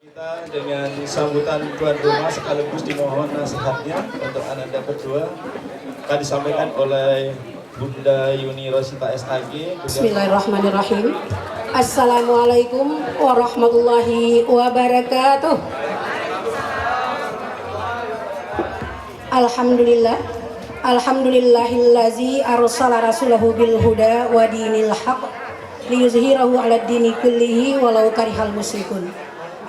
Kita dengan sambutan tuan rumah sekaligus dimohon nasihatnya untuk Ananda berdua. Tadi disampaikan oleh Bunda Yuni Rosita SAG. Bismillahirrahmanirrahim. Assalamualaikum warahmatullahi wabarakatuh. Alhamdulillah. Alhamdulillahillazi arsala rasulahu bil huda wa dinil haq liyuzhirahu 'alad dini kullihi walau karihal musyrikun.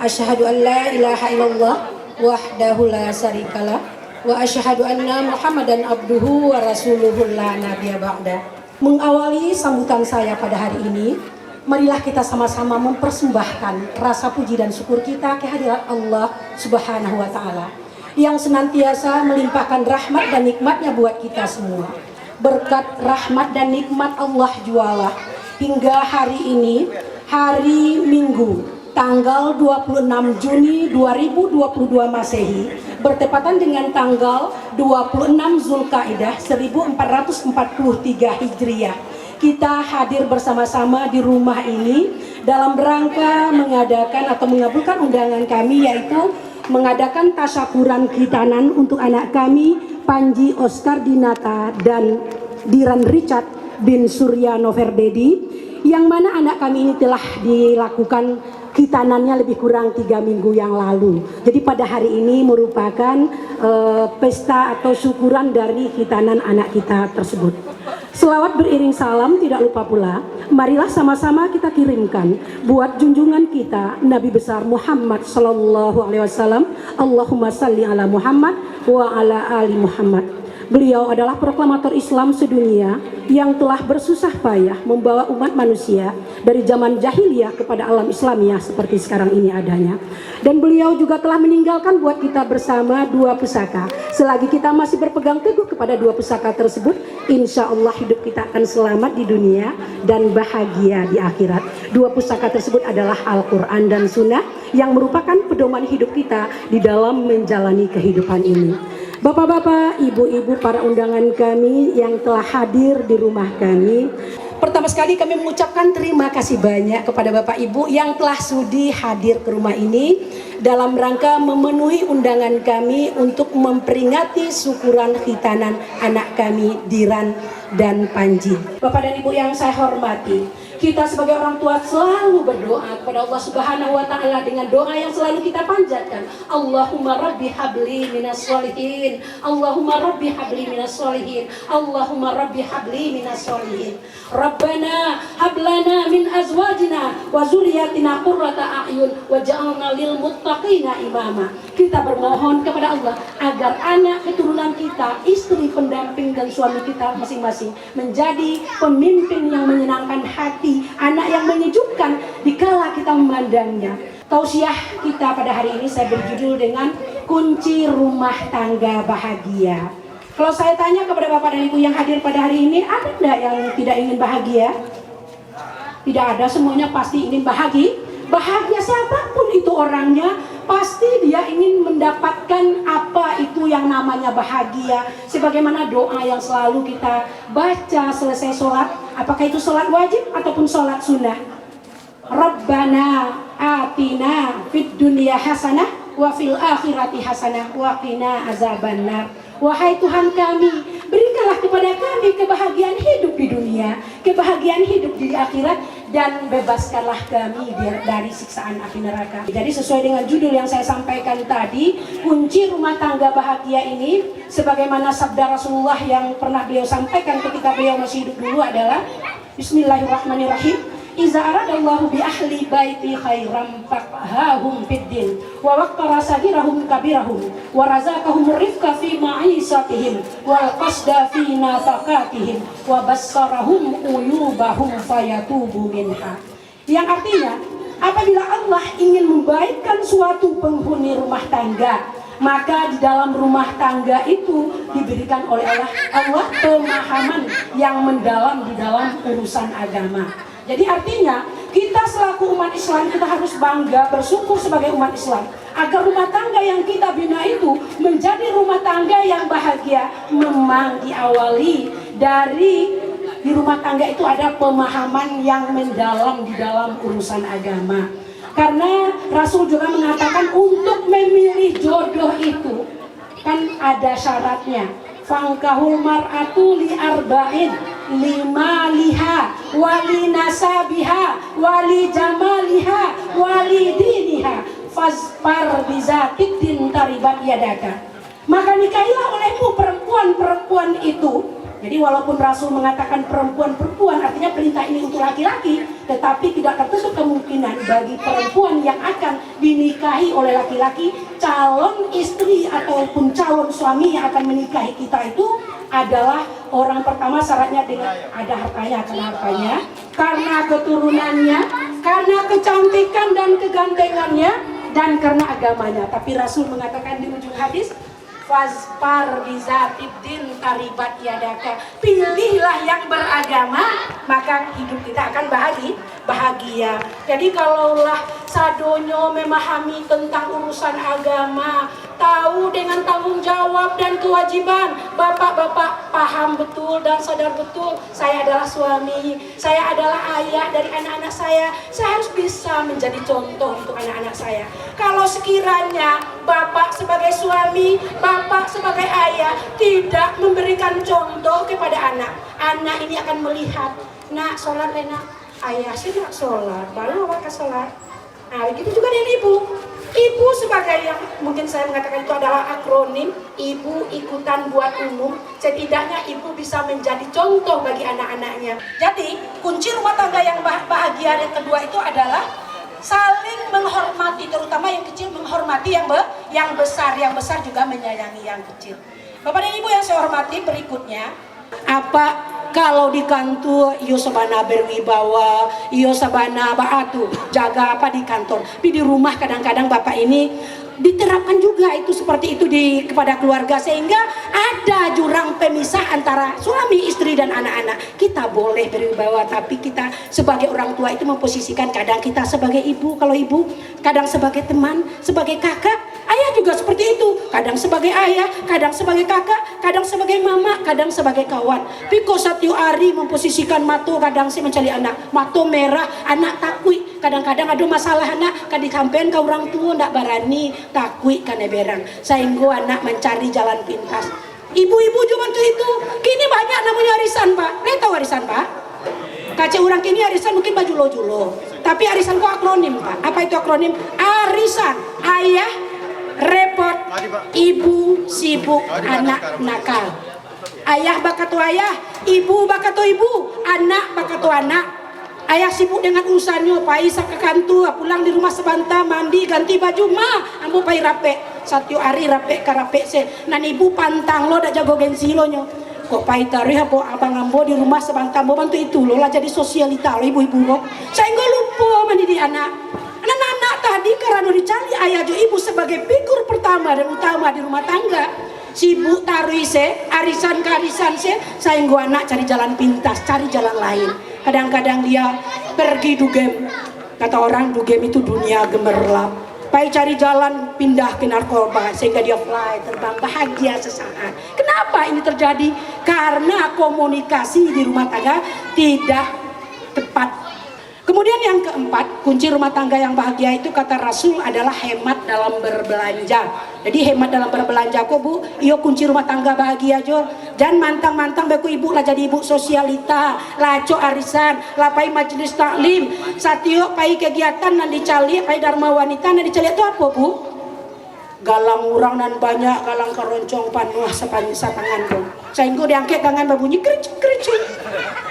Asyhadu an la ilaha illallah wahdahu la syarikalah wa asyhadu anna Muhammadan abduhu wa rasuluhu la nabiyya ba'da. Mengawali sambutan saya pada hari ini, marilah kita sama-sama mempersembahkan rasa puji dan syukur kita kehadirat Allah Subhanahu wa taala yang senantiasa melimpahkan rahmat dan nikmatnya buat kita semua. Berkat rahmat dan nikmat Allah jualah hingga hari ini, hari Minggu tanggal 26 Juni 2022 Masehi bertepatan dengan tanggal 26 Zulkaidah 1443 Hijriah. Kita hadir bersama-sama di rumah ini dalam rangka mengadakan atau mengabulkan undangan kami, yaitu mengadakan tasyakuran khitanan untuk anak kami Panji Oscar Dinata dan Diran Richard bin Surya Noverdedi, yang mana anak kami ini telah dilakukan khitanannya lebih kurang 3 minggu yang lalu. Jadi pada hari ini merupakan pesta atau syukuran dari khitanan anak kita tersebut. Selawat beriring salam tidak lupa pula, marilah sama-sama kita kirimkan buat junjungan kita Nabi besar Muhammad sallallahu alaihi wasallam. Allahumma salli ala Muhammad wa ala ali Muhammad. Beliau adalah proklamator Islam sedunia yang telah bersusah payah membawa umat manusia dari zaman jahiliyah kepada alam Islamiyah seperti sekarang ini adanya. Dan beliau juga telah meninggalkan buat kita bersama 2 pusaka. Selagi kita masih berpegang teguh kepada 2 pusaka tersebut, insya Allah hidup kita akan selamat di dunia dan bahagia di akhirat. 2 pusaka tersebut adalah Al-Quran dan Sunnah yang merupakan pedoman hidup kita di dalam menjalani kehidupan ini. Bapak-bapak, ibu-ibu, para undangan kami yang telah hadir di rumah kami, pertama sekali kami mengucapkan terima kasih banyak kepada Bapak Ibu yang telah sudi hadir ke rumah ini dalam rangka memenuhi undangan kami untuk memperingati syukuran khitanan anak kami Diran dan Panji. Bapak dan Ibu yang saya hormati, kita sebagai orang tua selalu berdoa kepada Allah Subhanahu wa taala dengan doa yang selalu kita panjatkan. Allahumma rabbi habli minas sholihin. Allahumma rabbi habli minas sholihin. Allahumma rabbi habli minas sholihin. Rabbana hablana min azwajina wa zurriyatina qurrata a'yun waj'alna lil muttaqina imama. Kita bermohon kepada Allah agar anak keturunan kita, istri pendamping dan suami kita masing-masing menjadi pemimpin yang menyenangkan hati, anak yang menyejukkan dikala kita memandangnya. Tausiah kita pada hari ini saya berjudul dengan kunci rumah tangga bahagia. Kalau saya tanya kepada Bapak dan Ibu yang hadir pada hari ini, ada enggak yang tidak ingin bahagia? Tidak ada, semuanya pasti ingin bahagia. Bahagia siapapun itu orangnya, pasti dia ingin mendapatkan apa itu yang namanya bahagia. Sebagaimana doa yang selalu kita baca selesai sholat, apakah itu sholat wajib ataupun sholat sunnah. Rabbana atina fid dunya hasanah wa fil akhirati hasanah wa qina azabannar. Wahai Tuhan kami, berikanlah kepada kami kebahagiaan hidup di dunia, kebahagiaan hidup di akhirat, dan bebaskanlah kami dari siksaan api neraka. Jadi sesuai dengan judul yang saya sampaikan tadi, kunci rumah tangga bahagia ini, sebagaimana sabda Rasulullah yang pernah beliau sampaikan ketika beliau masih hidup dulu adalah Bismillahirrahmanirrahim. Iza aradallahu bi ahli baiti khairam faqhahum fid din wa waqara sagirahum kabirahum wa razaqahum rifqa fi ma'isatihim wal qasda fi nafaqatihim wa bassarahum uyubahum fayatubu minha. Yang artinya, apabila Allah ingin membaikkan suatu penghuni rumah tangga, maka di dalam rumah tangga itu diberikan oleh Allah pemahaman yang mendalam di dalam urusan agama. Jadi artinya kita selaku umat Islam, kita harus bangga, bersyukur sebagai umat Islam agar rumah tangga yang kita bina itu menjadi rumah tangga yang bahagia. Memang diawali dari di rumah tangga itu ada pemahaman yang mendalam di dalam urusan agama. Karena Rasul juga mengatakan untuk memilih jodoh itu kan ada syaratnya. Fangkahul mar'atu li arba'in lima liha wali nasabiha wali jamaliha wali diniha fazfar bizatid din taribat yadaka. Maka nikahilah olehmu perempuan-perempuan itu. Jadi walaupun Rasul mengatakan perempuan-perempuan, artinya perintah ini untuk laki-laki, tetapi tidak tertutup kemungkinan bagi perempuan yang akan dinikahi oleh laki-laki, calon istri ataupun calon suami yang akan menikahi kita itu adalah orang pertama syaratnya dengan ada hartanya, karena keturunannya, karena kecantikan dan kegantengannya, dan karena agamanya. Tapi Rasul mengatakan di ujung hadis, Fazfar bizatiddin taribat yadaka. Pilihlah yang beragama, maka hidup kita akan bahagia. Jadi kalaulah sadonyo memahami tentang urusan agama, tahu dengan tanggung jawab dan kewajiban, bapak-bapak paham betul dan sadar betul, saya adalah suami, saya adalah ayah dari anak-anak saya harus bisa menjadi contoh untuk anak-anak saya. Kalau sekiranya bapak sebagai suami, bapak sebagai ayah tidak memberikan contoh kepada anak ini akan melihat, nak sholat nak, ayah sih nak sholat, baru awak sholat. Nah begitu juga dengan ibu. Ibu sebagai yang mungkin saya mengatakan itu adalah akronim, ibu ikutan buat umum, setidaknya ibu bisa menjadi contoh bagi anak-anaknya. Jadi kunci rumah tangga yang bahagia yang kedua itu adalah saling menghormati, terutama yang kecil menghormati yang besar juga menyayangi yang kecil. Bapak dan Ibu yang saya hormati, berikutnya apa kalau di kantor iyo sabana berwibawa, iyo sabana baatu jaga apa di kantor, tapi di rumah kadang-kadang bapak ini diterapkan juga itu seperti itu kepada keluarga, sehingga ada jurang pemisah antara suami, istri dan anak-anak. Kita boleh berwibawa, tapi kita sebagai orang tua itu memposisikan kadang kita sebagai ibu, kalau ibu kadang sebagai teman, sebagai kakak. Ayah juga seperti itu, kadang sebagai ayah, kadang sebagai kakak, kadang sebagai mama, kadang sebagai kawan. Piko satu hari memposisikan mato, kadang si mencari anak, mato merah, anak takui. Kadang-kadang ada masalah anak, kan dikampen ke orang tua, ndak barani, takui kan berang. Sehingga anak mencari jalan pintas. Ibu-ibu juga itu, kini banyak namanya arisan pak. Tahu arisan pak? Kaca orang kini arisan mungkin baju lo-julo, tapi arisan kok akronim pak. Apa itu akronim? Arisan, ayah repot, ibu sibuk, anak nakal. Ayah bakatu ayah, ibu bakatu ibu, anak bakatu anak. Ayah sibuk dengan urusannya, pai ke kantor, pulang di rumah sebentar, mandi, ganti baju, ambo pai rape. Satu hari rape se. Nan ibu pantang lo dak jago gengsi lo nyo. Kok pai tarih apa abang ambo di rumah sebentar, ambo bantu itu lo lah jadi sosialita lo ibu-ibu lo. Saya enggak lupa mendidik anak. Anak-anak tadi karena dicari ayah jo ibu sebagai figur pertama dan utama di rumah tangga. Sibuk tarui se, arisan karisan se, saya gua anak cari jalan pintas, cari jalan lain. Kadang-kadang dia pergi dugem, kata orang dugem itu dunia gemerlap. Pai cari jalan pindah ke narkoba sehingga dia fly terbang bahagia sesaat. Kenapa ini terjadi? Karena komunikasi di rumah tangga tidak tepat. Kemudian yang keempat, kunci rumah tangga yang bahagia itu kata Rasul adalah hemat dalam berbelanja. Jadi hemat dalam berbelanja kok bu, iyo kunci rumah tangga bahagia jo. Dan mantang-mantang beku ibu lah jadi ibu sosialita, laco arisan, lapai majelis taklim, satio pai kegiatan nan dicali, pai dharma wanita nan dicali itu apa bu? Galang urang nan banyak, galang keroncong panuh setangan bu. Sehingga diangkat tangan berbunyi kericik.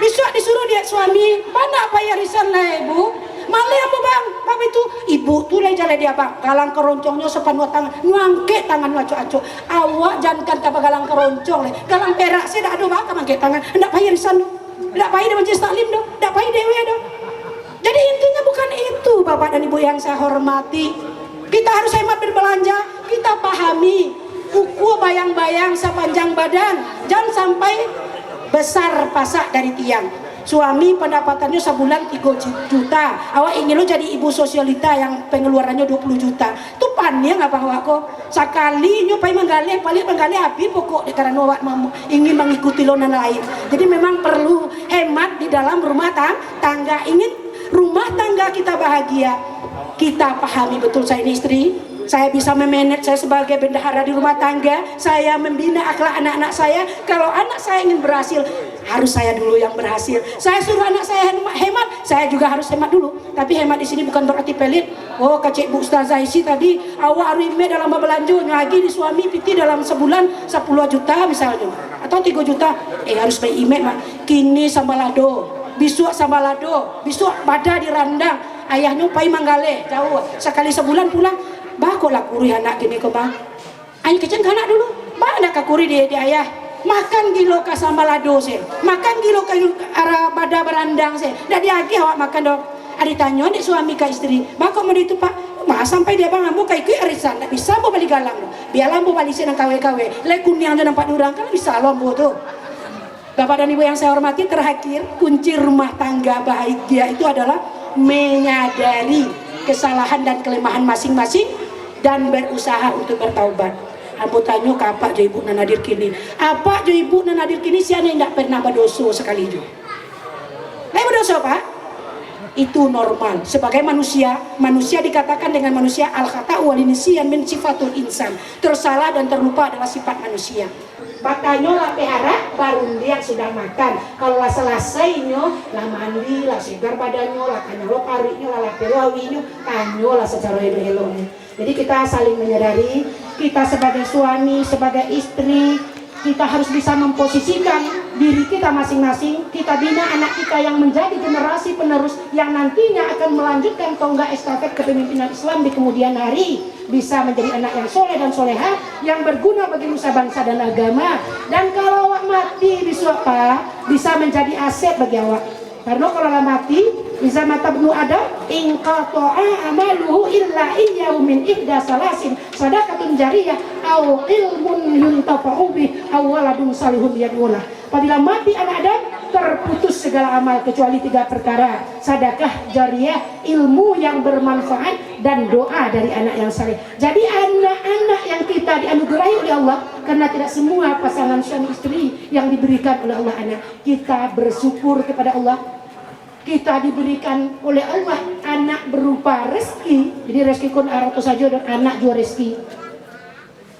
Besok disuruh dia suami, mana apa arisan lah ibu? Malah apa bang? Apa itu? Ibu tuh lah jalan dia bang. Galang keroncongnya sepanuh tangan, nuangke tangan waco-aco. Awak jangan kata galang keroncong lah. Galang perak saya dah ada bang, mangke tangan. Ndak payah arisan dong. Ndak payah di majelis taklim dong. Ndak payah dewe dong. Jadi intinya bukan itu bapak dan ibu yang saya hormati. Kita harus hemat berbelanja. Kita pahami buku bayang-bayang sepanjang badan, jangan sampai besar pasak dari tiang. Suami pendapatannya sebulan 3 juta, awak ingin lo jadi ibu sosialita yang pengeluarannya 20 juta. Itu pannya nggak bang wako? Sekali nyopai menggali, paling menggali api pokok karena awak ingin mengikuti lonan lain. Jadi memang perlu hemat di dalam rumah tangga. Ingin rumah tangga kita bahagia, kita pahami betul saya ini istri, saya bisa memanage, saya sebagai bendahara di rumah tangga, saya membina akhlak anak-anak saya. Kalau anak saya ingin berhasil, harus saya dulu yang berhasil. Saya suruh anak saya hemat, saya juga harus hemat dulu. Tapi hemat di sini bukan berarti pelit. Oh, kacik Bu Ustazah isi tadi, awak rime dalam belanja, lagi di suami piti dalam sebulan 10 juta misalnya, atau 3 juta. Harus bayi imet, Mak. Kini sambalado, besok sambalado, besok pada dirandang, ayahnya upai manggale, jauh. Sekali sebulan pulang, bakolah kuri anak gini kok bang. Ayo kecen anak dulu, mana kak kuri di ayah. Makan gilo ka sambalado sih, makan gilo ka arah pada berandang sih. Dah diagi awak makan dong. Ada tanya nih suami ke istri, bako mau itu pak, mah sampai dia bang ambo kayak kue arisan, tak bisa mau balik galang lo. Biar lampu balik sih nang kawe-kawe, lekun yang ada nampak durang kan bisa lombo tuh. Bapak dan Ibu yang saya hormati, terakhir kunci rumah tangga bahagia itu adalah menyadari kesalahan dan kelemahan masing-masing dan berusaha untuk bertaubat. Ambo tanya ke apa jo ibu nanadir kini, apa jo ibu nanadir kini siapa yang tidak pernah berdosa sekali jo. Lain berdosa pak? Itu normal. Sebagai manusia, manusia dikatakan dengan manusia al-khata'u wal nisyan min sifatul insan. Tersalah dan terlupa adalah sifat manusia. Batanyo lah pehara baru dia sudah makan. Kalau lah selesainya lah mandi, lah segar badannya, lah kanyolo parinya, lah pewawinya, kanyo lah secara elo-elonya. Jadi kita saling menyadari, kita sebagai suami, sebagai istri, kita harus bisa memposisikan diri kita masing-masing. Kita bina anak kita yang menjadi generasi penerus yang nantinya akan melanjutkan tonggak estafet kepemimpinan Islam di kemudian hari, bisa menjadi anak yang soleh dan soleha yang berguna bagi nusa bangsa dan agama. Dan kalau awak mati bisa apa? Bisa menjadi aset bagi awak. Karena kalau awak mati bisa mata benu Adam inqata'a amaluhu illa iyyahu min ihda salasin sadaqatun jariyah aw ilmun yuntafa'u bih aw waladun salihun yad'ulah. Apabila mati anak Adam, terputus segala amal kecuali 3 perkara: sedekah jariyah, ilmu yang bermanfaat, dan doa dari anak yang saleh. Jadi anak-anak yang kita dianugerahi oleh Allah, karena tidak semua pasangan suami istri yang diberikan oleh Allah anak, kita bersyukur kepada Allah. Kita diberikan oleh Allah anak berupa rezeki. Jadi rezeki kun arato saja dan anak juga rezeki.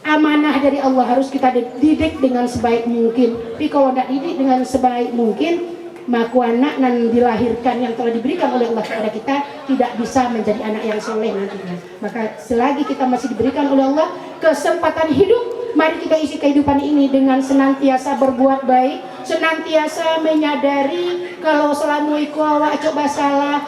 Amanah dari Allah harus kita didik dengan sebaik mungkin. Tapi kalau tidak didik dengan sebaik mungkin, maka anak yang dilahirkan yang telah diberikan oleh Allah kepada kita tidak bisa menjadi anak yang soleh nantinya. Maka selagi kita masih diberikan oleh Allah kesempatan hidup, mari kita isi kehidupan ini dengan senantiasa berbuat baik, senantiasa menyadari kalau selama iku awak coba salah,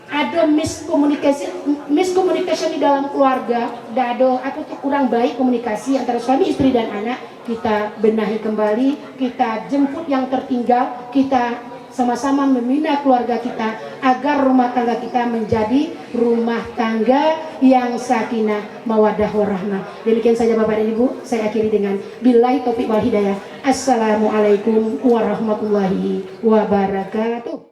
ada miskomunikasi di dalam keluarga, dado aku tuh kurang baik komunikasi antara suami istri dan anak, kita benahi kembali, kita jemput yang tertinggal, kita sama-sama membina keluarga kita agar rumah tangga kita menjadi rumah tangga yang sakinah mawaddah warahmah. Demikian saja Bapak dan Ibu, saya akhiri dengan billahi taufiq wal hidayah. Assalamualaikum warahmatullahi wabarakatuh.